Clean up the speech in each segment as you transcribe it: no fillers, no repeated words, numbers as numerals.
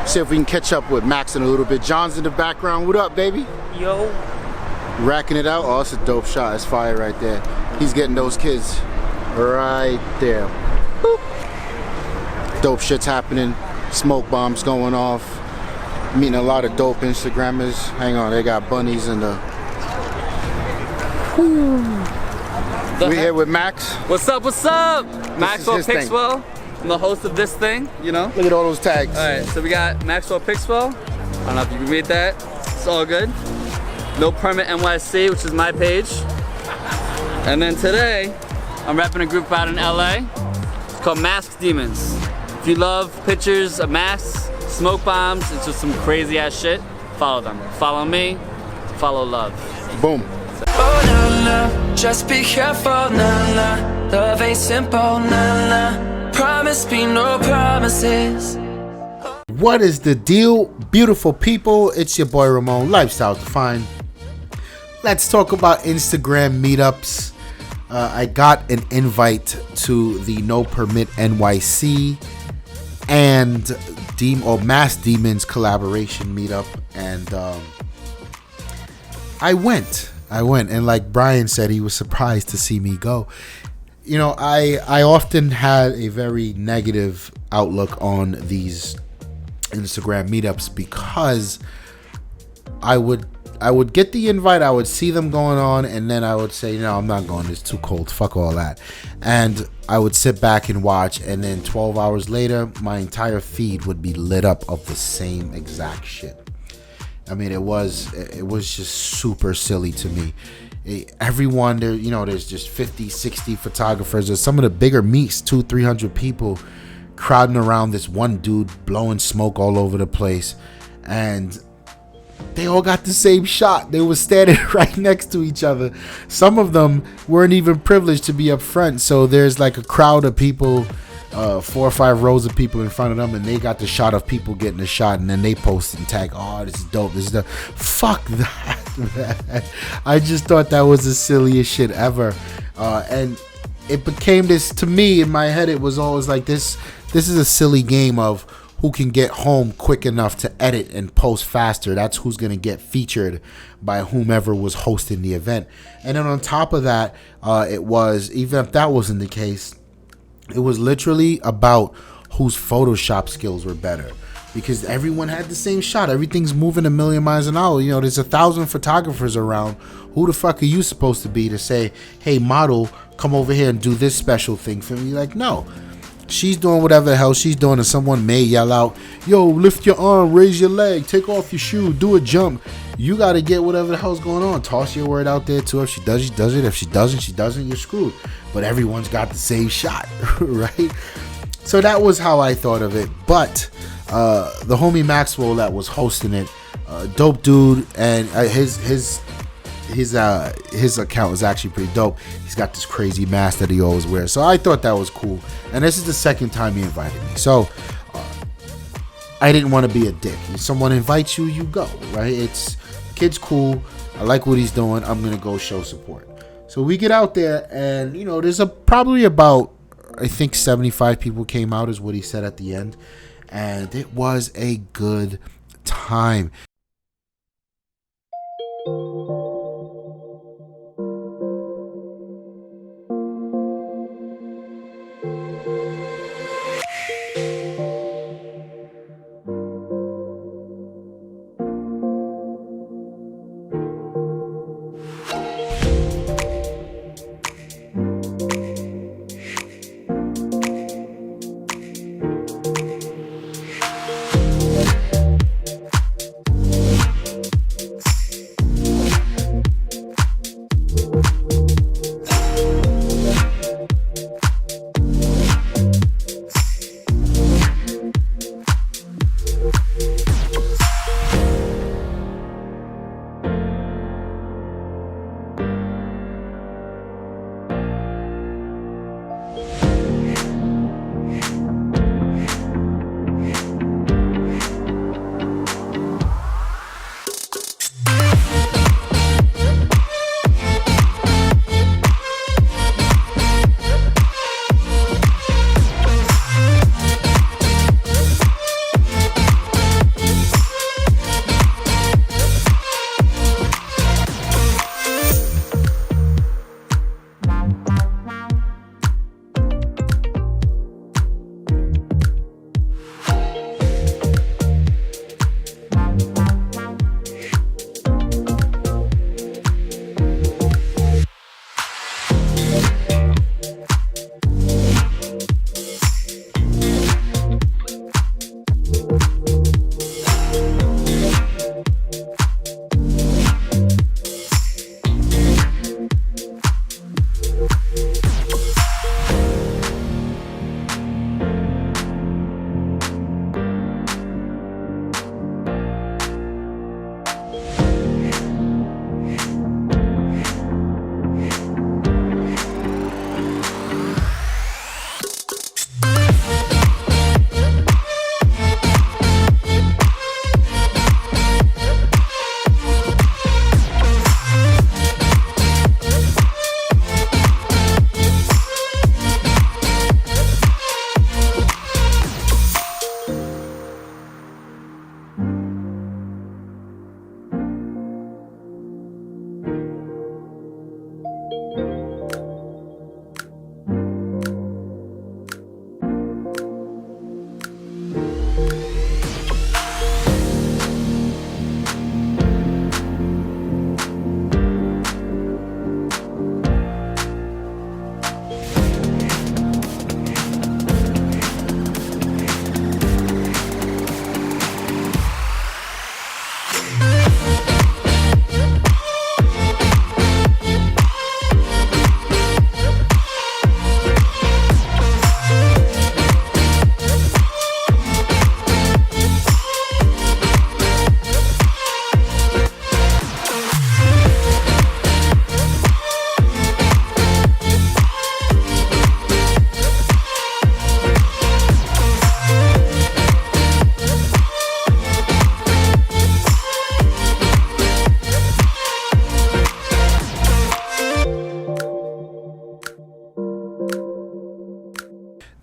See if we can catch up with Max in a little bit. John's in the background. What up, baby? Yo. Racking it out. Oh, it's a dope shot. It's fire right there. He's getting those kids right there. Boop. Dope shit's happening. Smoke bombs going off. Meeting a lot of dope Instagrammers. Hang on, they got bunnies in the... We here with Max. What's up, what's up? Maxwell Pixwell. I'm the host of this thing, you know? Look at all those tags. Alright, so we got Maxwell Pixwell. I don't know if you can read that. It's all good. NoPermitNYC, which is my page. And then today, I'm repping a group out in LA. It's called MaskDemons. If you love pictures of masks, smoke bombs, it's just some crazy ass shit, follow them. Follow me, follow love. Boom. Oh nah nah, just be careful nah nah. Love ain't simple nah nah. Promise me no promises. What is the deal, beautiful people? It's your boy Ramon, Lifestyle Defined. Let's talk about Instagram meetups. I got an invite to the NoPermitNYC and MaskDemons collaboration meetup, and I went, and like Brian said, he was surprised to see me go. You know, I often had a very negative outlook on these Instagram meetups because I would get the invite, I would see them going on, and then I would say, no, I'm not going, it's too cold, fuck all that. And I would sit back and watch, and then 12 hours later, my entire feed would be lit up of the same exact shit. I mean, it was just super silly to me. Everyone there, you know, there's just 50, 60 photographers. There's some of the bigger meets, 200-300 people crowding around this one dude blowing smoke all over the place, and they all got the same shot. They were standing right next to each other. Some of them weren't even privileged to be up front, so there's like a crowd of people, 4 or 5 rows of people in front of them, and they got the shot of people getting the shot, and then they post and tag, oh, this is dope, this is dope. Fuck that, man. I just thought that was the silliest shit ever, and it became this, to me, in my head, it was always like this is a silly game of who can get home quick enough to edit and post faster. That's who's going to get featured by whomever was hosting the event. And then on top of that, it was, even if that wasn't the case, it was literally about whose Photoshop skills were better, because everyone had the same shot. Everything's moving a million miles an hour. You know, there's 1,000 photographers around. Who the fuck are you supposed to be to say, hey, model, come over here and do this special thing for me? Like, no. She's doing whatever the hell she's doing, and someone may yell out, yo, lift your arm, raise your leg, take off your shoe, do a jump. You got to get whatever the hell's going on. Toss your word out there too. If she does, she does it. If she doesn't, she doesn't. You're screwed. But everyone's got the same shot, right? So that was how I thought of it. But the homie Maxwell that was hosting it, dope dude, and his account was actually pretty dope. He's got this crazy mask that he always wears, so I thought that was cool. And this is the second time he invited me, so I didn't want to be a dick. If someone invites you, you go, right? It's kid's cool, I like what he's doing, I'm gonna go show support. So we get out there, and you know, there's probably about, I think 75 people came out is what he said at the end, and it was a good time.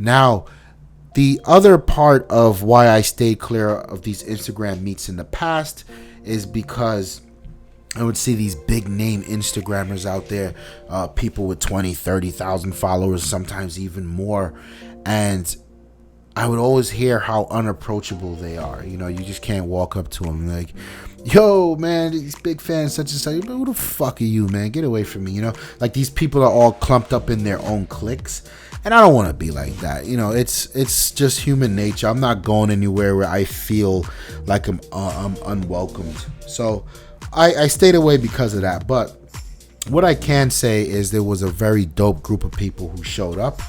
Now, the other part of why I stayed clear of these Instagram meets in the past is because I would see these big name Instagrammers out there, people with 20, 30,000 followers, sometimes even more. And I would always hear how unapproachable they are. You know, you just can't walk up to them like, yo, man, these big fans, such and such. But who the fuck are you, man? Get away from me. You know, like these people are all clumped up in their own cliques. And I don't want to be like that. You know, it's just human nature. I'm not going anywhere where I feel like I'm unwelcomed. So I stayed away because of that. But what I can say is there was a very dope group of people who showed up.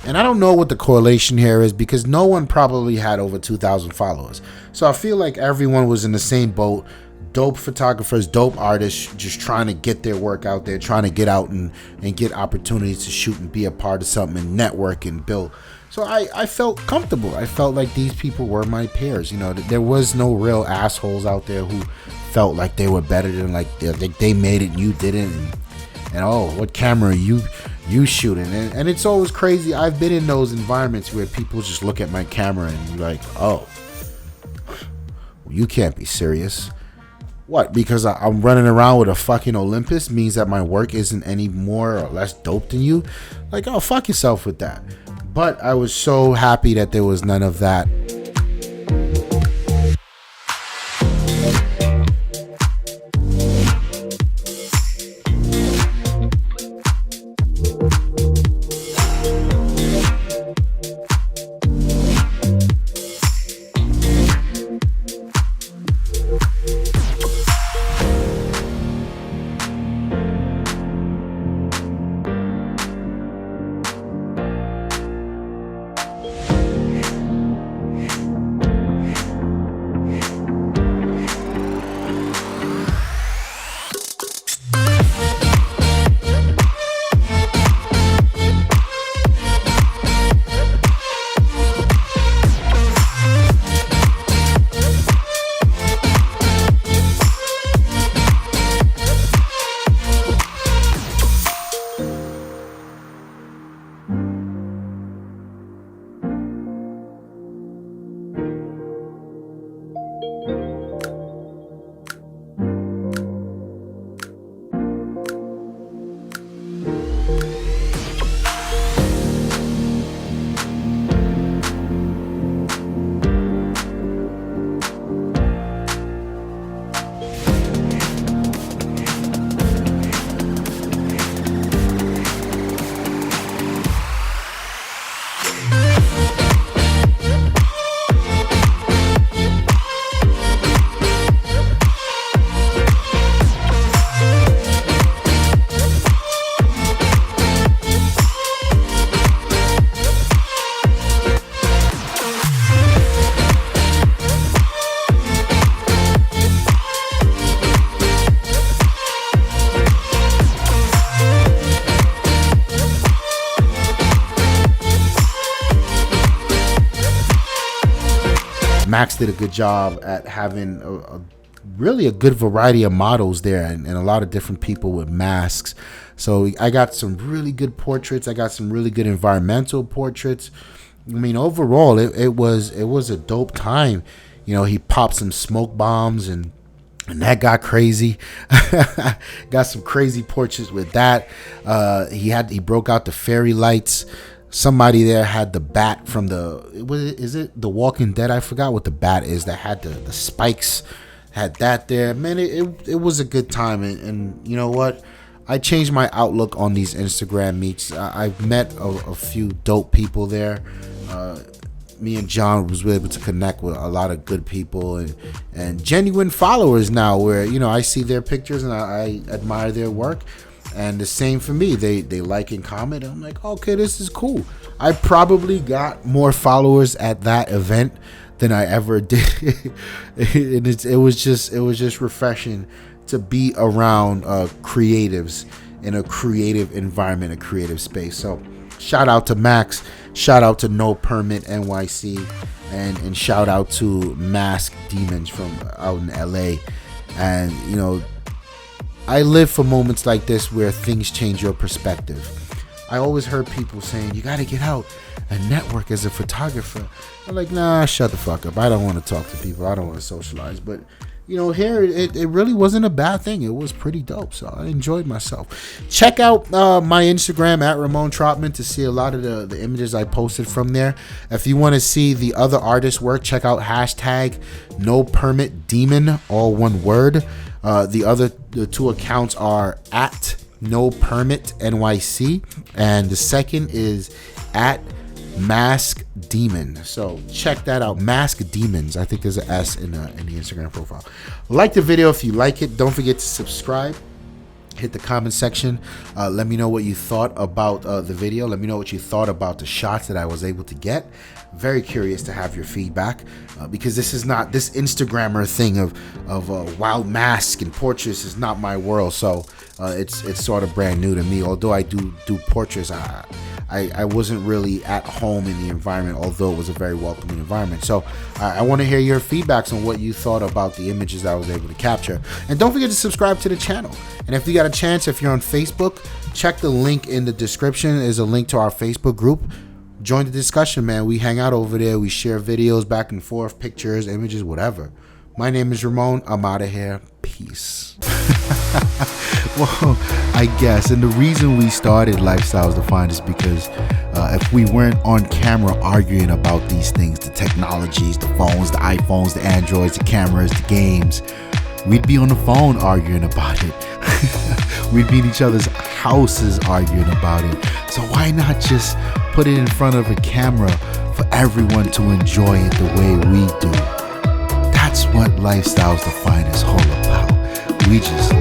And I don't know what the correlation here is because no one probably had over 2,000 followers. So I feel like everyone was in the same boat. Dope photographers, dope artists, just trying to get their work out there, trying to get out and get opportunities to shoot and be a part of something and network and build. So I felt comfortable. I felt like these people were my peers. You know, there was no real assholes out there who felt like they were better than, like they made it and you didn't. And oh, what camera are you shooting? And it's always crazy. I've been in those environments where people just look at my camera and you're like, oh, you can't be serious. What? Because I'm running around with a fucking Olympus means that my work isn't any more or less dope than you? Like, oh, fuck yourself with that. But I was so happy that there was none of that. Max did a good job at having really a good variety of models there and a lot of different people with masks. So I got some really good portraits. I got some really good environmental portraits. I mean, overall, it was a dope time. You know, he popped some smoke bombs and that got crazy. Got some crazy portraits with that. He broke out the fairy lights. Somebody there had the bat from is it The Walking Dead? I forgot what the bat is that had the spikes. Had that there. Man, it was a good time. And you know what? I changed my outlook on these Instagram meets. I've met a few dope people there. Me and John was able to connect with a lot of good people and genuine followers now, where, you know, I see their pictures and I admire their work. And the same for me. They like and comment. I'm like, okay, this is cool. I probably got more followers at that event than I ever did. And it was just refreshing to be around creatives in a creative environment, a creative space. So shout out to Max, shout out to NoPermitNYC, and shout out to MaskDemons from out in LA. And, you know, I live for moments like this where things change your perspective. I always heard people saying, you got to get out. and network as a photographer. I'm like, nah, shut the fuck up. I don't want to talk to people. I don't want to socialize. But you know, here it really wasn't a bad thing. It was pretty dope, so I enjoyed myself. Check out my Instagram at Ramon Trotman to see a lot of the images I posted from there. If you want to see the other artists' work, check out hashtag NoPermitDemon, all one word. The two accounts are at NoPermitNYC, and the second is at MaskDemons. So check that out. MaskDemons. I think there's an S in the Instagram profile. Like the video if you like it. Don't forget to subscribe. Hit the comment section. Let me know what you thought about the video. Let me know what you thought about the shots that I was able to get. Very curious to have your feedback because this is not this Instagrammer thing of wild mask and portraits is not my world. So it's sort of brand new to me. Although I do portraits, I wasn't really at home in the environment, although it was a very welcoming environment. So I want to hear your feedbacks on what you thought about the images I was able to capture. And don't forget to subscribe to the channel. And if you got a chance, if you're on Facebook, check the link in the description. There's a link to our Facebook group. Join the discussion, man. We hang out over there. We share videos back and forth, pictures, images, whatever. My name is Ramon. I'm out of here. Peace. Well, I guess. And the reason we started Lifestyles Defined is because if we weren't on camera arguing about these things, the technologies, the phones, the iPhones, the Androids, the cameras, the games, we'd be on the phone arguing about it. We'd be in each other's houses arguing about it. So why not just put it in front of a camera for everyone to enjoy it the way we do? That's what Lifestyles Defined is all about. We just